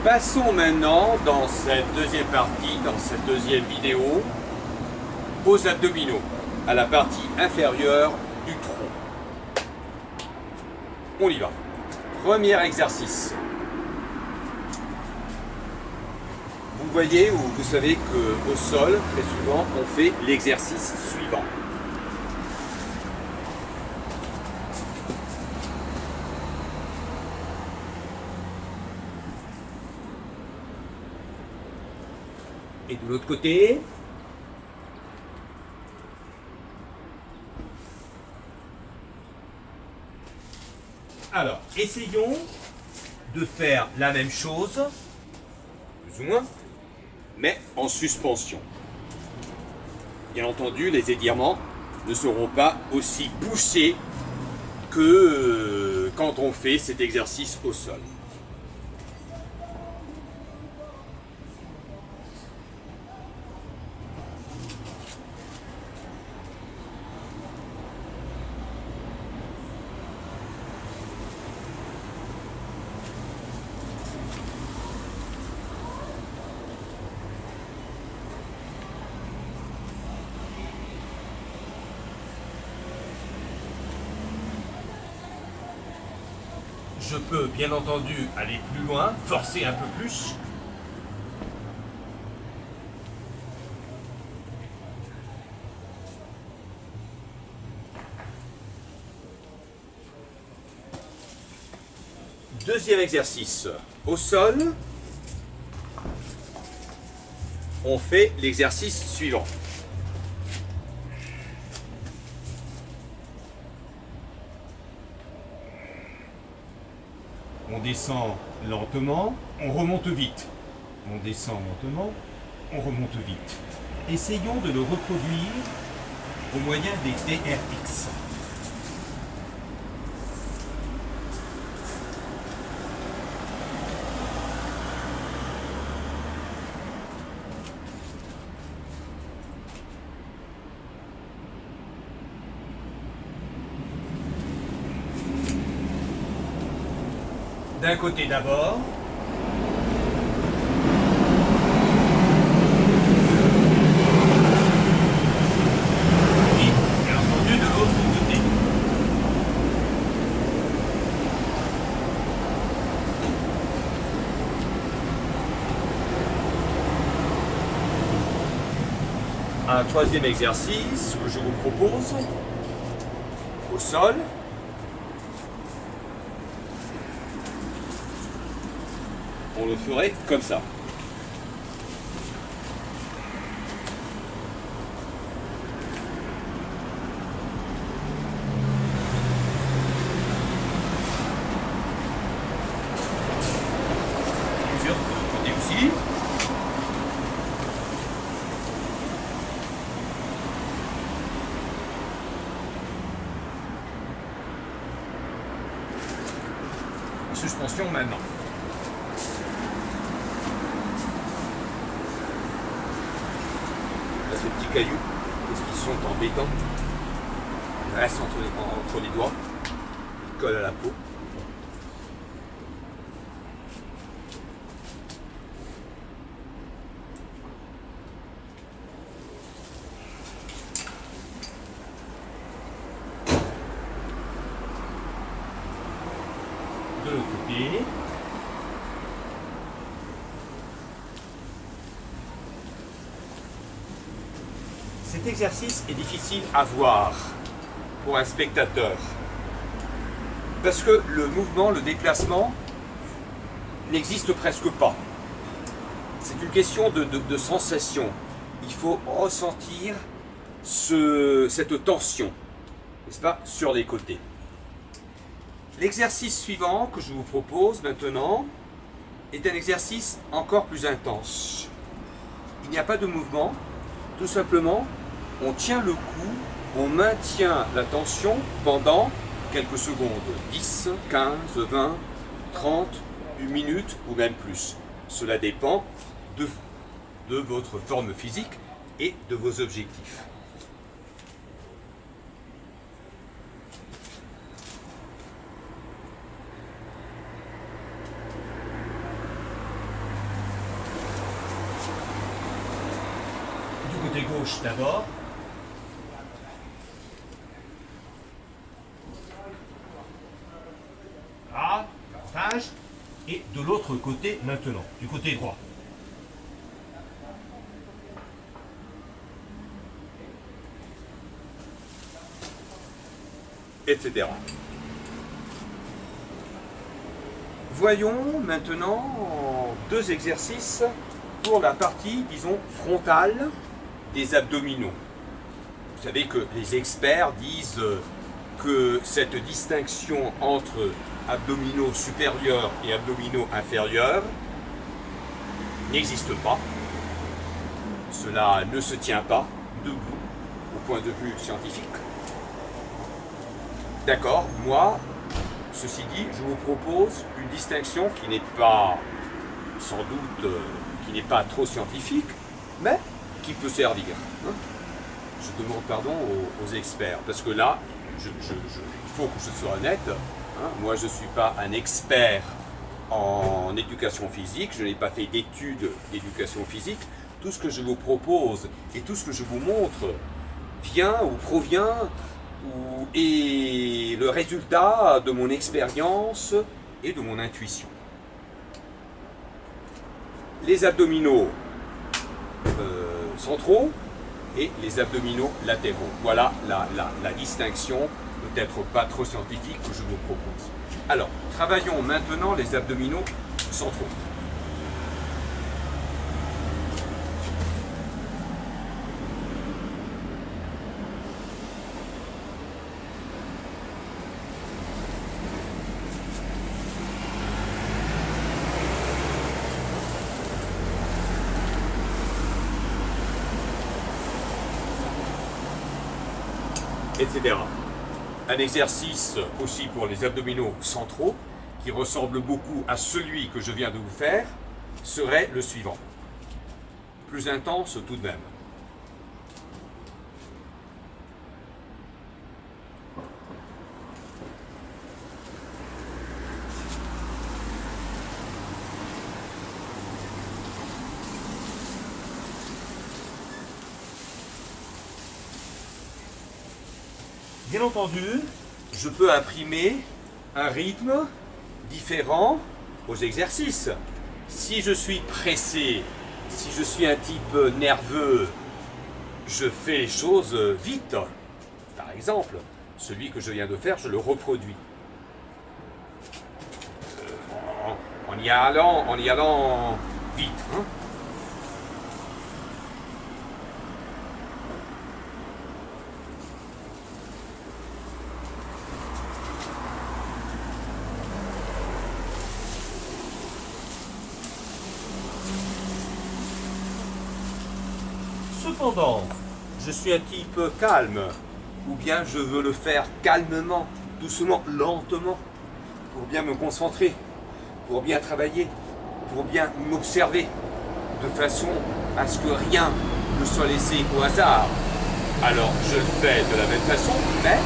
Passons maintenant dans cette deuxième partie, dans cette deuxième vidéo, aux abdominaux, à la partie inférieure du tronc. On y va. Premier exercice. Vous voyez ou vous savez qu'au sol, très souvent, on fait l'exercice suivant. Et de l'autre côté, alors, essayons de faire la même chose, plus ou moins, mais en suspension. Bien entendu, les étirements ne seront pas aussi poussés que quand on fait cet exercice au sol. Je peux bien entendu aller plus loin, forcer un peu plus. Deuxième exercice. Au sol, on fait l'exercice suivant. On descend lentement, on remonte vite. On descend lentement, on remonte vite. Essayons de le reproduire au moyen des TRX. D'un côté d'abord. Et bien entendu de l'autre côté. Un troisième exercice que je vous propose au sol. On le ferait comme ça. Sur le côté aussi. Suspension maintenant. Ces petits cailloux, parce qu'ils sont embêtants. Ils restent entre les doigts, ils collent à la peau. De l'autre côté. Cet exercice est difficile à voir pour un spectateur parce que le mouvement, le déplacement n'existe presque pas. C'est une question de sensation. Il faut ressentir cette tension, n'est-ce pas, sur les côtés. L'exercice suivant que je vous propose maintenant est un exercice encore plus intense. Il n'y a pas de mouvement, tout simplement, on tient le coup, on maintient la tension pendant quelques secondes, 10, 15, 20, 30, une minute ou même plus. Cela dépend de votre forme physique et de vos objectifs. côté gauche d'abord. Là, davantage. Et de l'autre côté maintenant, du côté droit. Etc. Voyons maintenant deux exercices pour la partie, disons, frontale des abdominaux. Vous savez que les experts disent que cette distinction entre abdominaux supérieurs et abdominaux inférieurs n'existe pas. Cela ne se tient pas debout au point de vue scientifique. D'accord, moi, ceci dit, je vous propose une distinction qui n'est pas, sans doute, qui n'est pas trop scientifique, mais qui peut servir. Hein. Je demande pardon aux experts, parce que là, il faut que je sois honnête, hein. Moi je ne suis pas un expert en éducation physique, je n'ai pas fait d'études d'éducation physique. Tout ce que je vous propose et tout ce que je vous montre vient ou provient est le résultat de mon expérience et de mon intuition. Les abdominaux centraux et les abdominaux latéraux. Voilà la distinction, peut-être pas trop scientifique, que je vous propose. Alors, travaillons maintenant les abdominaux centraux. Etc. Un exercice aussi pour les abdominaux centraux, qui ressemble beaucoup à celui que je viens de vous faire, serait le suivant. Plus intense tout de même. Bien entendu, je peux imprimer un rythme différent aux exercices. Si je suis pressé, si je suis un type nerveux, je fais les choses vite. Par exemple, celui que je viens de faire, je le reproduis. En y allant vite. Hein. Cependant, je suis un type calme, ou bien je veux le faire calmement, doucement, lentement, pour bien me concentrer, pour bien travailler, pour bien m'observer, de façon à ce que rien ne soit laissé au hasard. Alors je le fais de la même façon, mais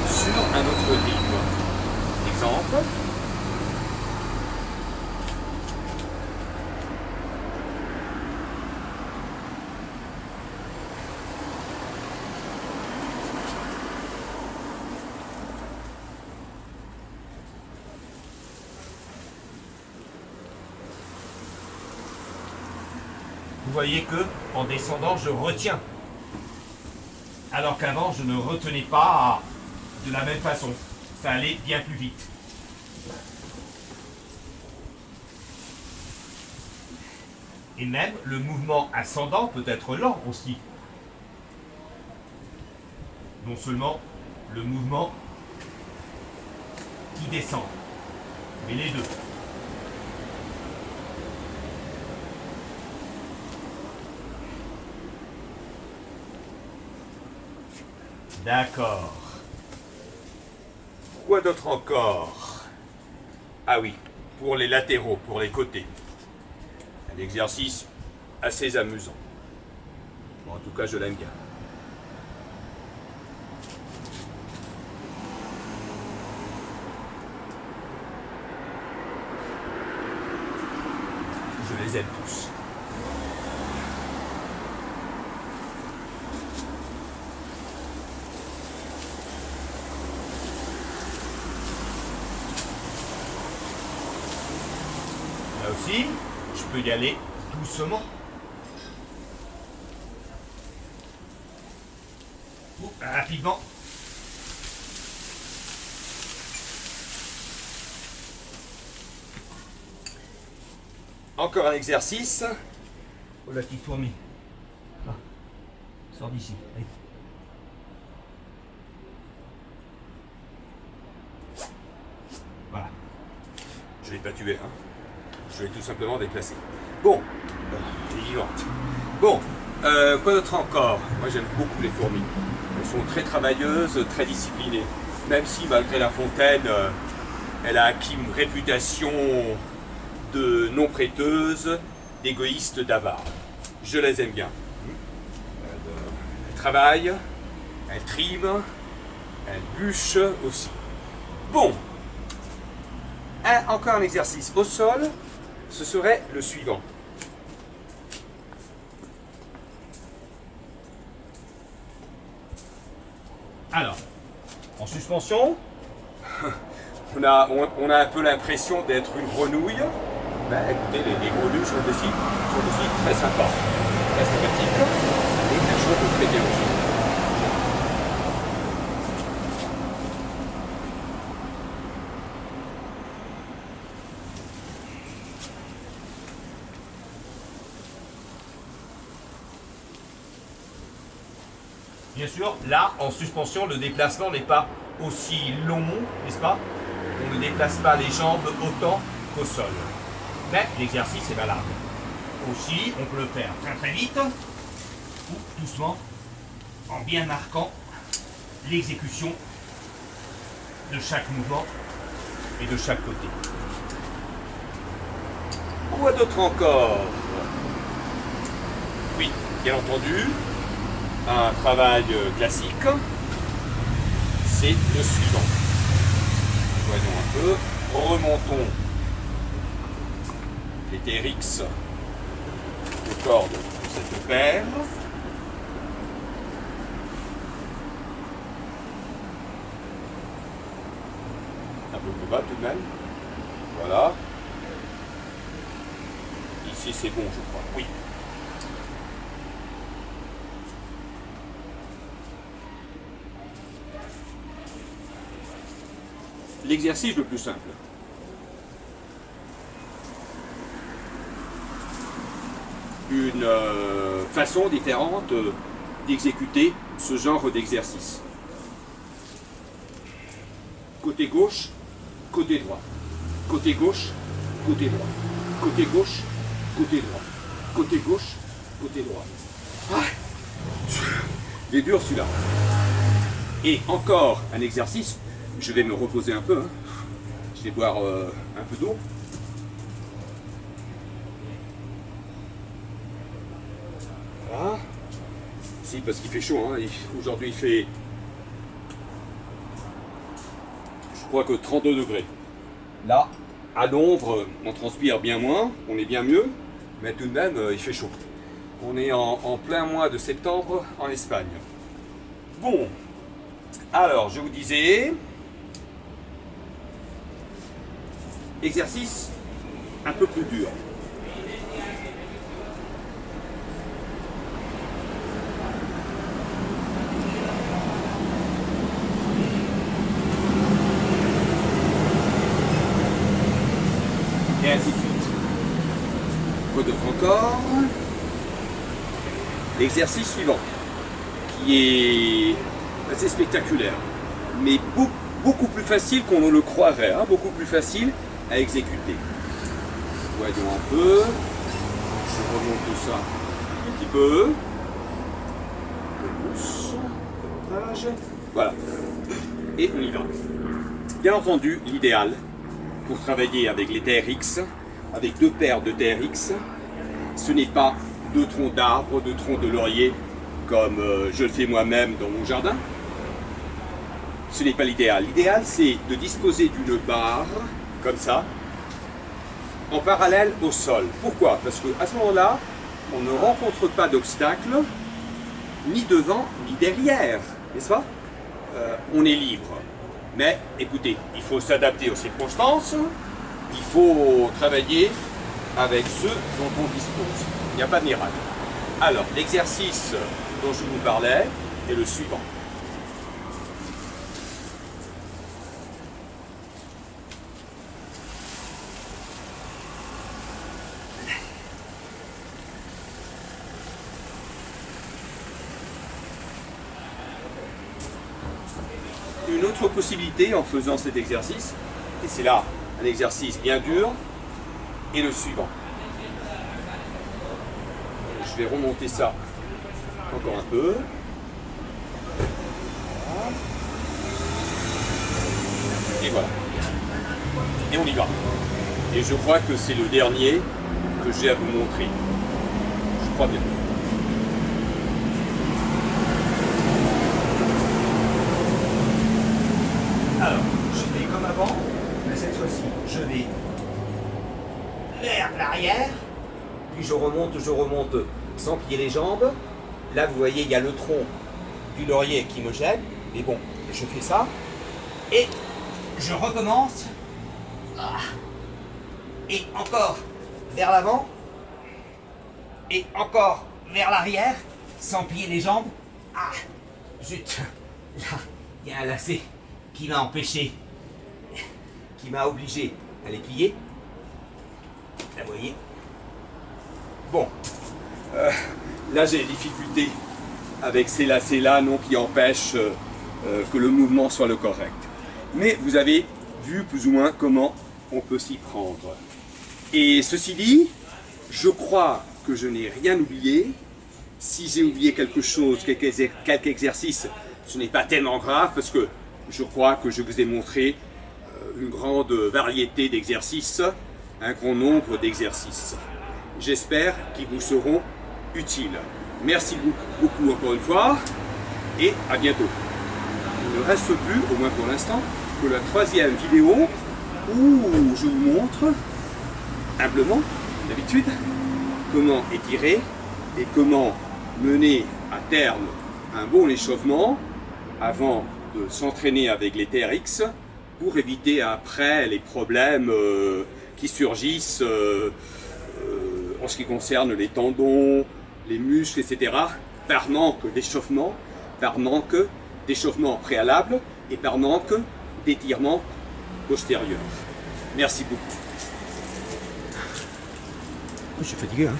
sur un autre rythme. Exemple. Vous voyez que, en descendant, je retiens. Alors qu'avant, je ne retenais pas de la même façon. Ça allait bien plus vite. Et même, le mouvement ascendant peut être lent aussi. Non seulement le mouvement qui descend, mais les deux. D'accord. Quoi d'autre encore? Ah oui, pour les latéraux, pour les côtés. Un exercice assez amusant. Bon, en tout cas, je l'aime bien. Je les aime tous. aussi, je peux y aller doucement. Ou rapidement. Encore un exercice. Oh la petite fourmi. Ah, sors d'ici. Allez. Voilà. Je ne l'ai pas tué, hein. Je l'ai tout simplement déplacé. Bon, elle est vivante. Bon, quoi d'autre encore? Moi j'aime beaucoup les fourmis. Elles sont très travailleuses, très disciplinées. Même si malgré La Fontaine, elle a acquis une réputation de non prêteuse, d'égoïste, d'avare. Je les aime bien. Elles travaillent, elles triment, elles bûchent aussi. Bon, encore un exercice au sol, ce serait le suivant. Alors, en suspension, on a un peu l'impression d'être une grenouille. Ben, écoutez, les grenouilles sont aussi très sympas, très sympathiques, et elles chantent très bien aussi. Bien sûr, là, en suspension, le déplacement n'est pas aussi long, n'est-ce pas? On ne déplace pas les jambes autant qu'au sol. Mais l'exercice est valable. Aussi, on peut le faire très très vite ou doucement, en bien marquant l'exécution de chaque mouvement et de chaque côté. Quoi d'autre encore? Oui, bien entendu, un travail classique, c'est le suivant. Voyons un peu, remontons les TRX des cordes de cette paire. Un peu plus bas tout de même. Voilà. Ici c'est bon, je crois. Oui. L'exercice le plus simple. Une façon différente d'exécuter ce genre d'exercice. Côté gauche, côté droit. Côté gauche, côté droit. Côté gauche, côté droit. Côté gauche, côté droit. Ah, il est dur celui-là. Et encore un exercice. Je vais me reposer un peu. Hein. Je vais boire un peu d'eau. Voilà. Si, parce qu'il fait chaud. Hein. Aujourd'hui, il fait, je crois que 32 degrés. Là, à l'ombre, on transpire bien moins, on est bien mieux, mais tout de même, il fait chaud. On est en plein mois de septembre en Espagne. Bon, alors, je vous disais, exercice un peu plus dur. Et ainsi de suite. Quoi d'autre encore? L'exercice suivant, qui est assez spectaculaire, mais beaucoup plus facile qu'on ne le croirait, hein, beaucoup plus facile à exécuter. Voyons un peu. Je remonte tout ça un petit peu. Voilà. Et on y va. Bien entendu, l'idéal pour travailler avec les TRX, avec deux paires de TRX, ce n'est pas deux troncs d'arbres, deux troncs de laurier, comme je le fais moi-même dans mon jardin. Ce n'est pas l'idéal. L'idéal, c'est de disposer d'une barre, comme ça, en parallèle au sol. Pourquoi? Parce qu'à ce moment-là, on ne rencontre pas d'obstacle, ni devant, ni derrière, n'est-ce pas? On est libre. Mais, écoutez, il faut s'adapter aux circonstances, il faut travailler avec ceux dont on dispose. Il n'y a pas de miracle. Alors, l'exercice dont je vous parlais est le suivant. Une autre possibilité en faisant cet exercice, et c'est là un exercice bien dur, est le suivant. Je vais remonter ça encore un peu. Et voilà. Et on y va. Et je crois que c'est le dernier que j'ai à vous montrer. Je crois bien. Alors, je fais comme avant, mais cette fois-ci, je vais vers l'arrière, puis je remonte sans plier les jambes. Là, vous voyez, il y a le tronc du laurier qui me gêne, mais bon, je fais ça, et je recommence, et encore vers l'avant, et encore vers l'arrière, sans plier les jambes. Ah, zut, là, il y a un lacet qui m'a empêché, qui m'a obligé à les plier. Là, vous voyez. Bon, là j'ai des difficultés avec ces lacets-là, non, qui empêchent que le mouvement soit le correct. Mais vous avez vu plus ou moins comment on peut s'y prendre. Et ceci dit, je crois que je n'ai rien oublié. Si j'ai oublié quelque chose, quelques exercices, ce n'est pas tellement grave parce que je crois que je vous ai montré une grande variété d'exercices, un grand nombre d'exercices. J'espère qu'ils vous seront utiles. Merci beaucoup encore une fois et à bientôt. Il ne reste plus, au moins pour l'instant, que la troisième vidéo où je vous montre humblement, d'habitude, comment étirer et comment mener à terme un bon échauffement avant de s'entraîner avec les TRX pour éviter après les problèmes qui surgissent en ce qui concerne les tendons, les muscles, etc. par manque d'échauffement préalable et par manque d'étirement postérieur. Merci beaucoup. Je suis fatigué, hein.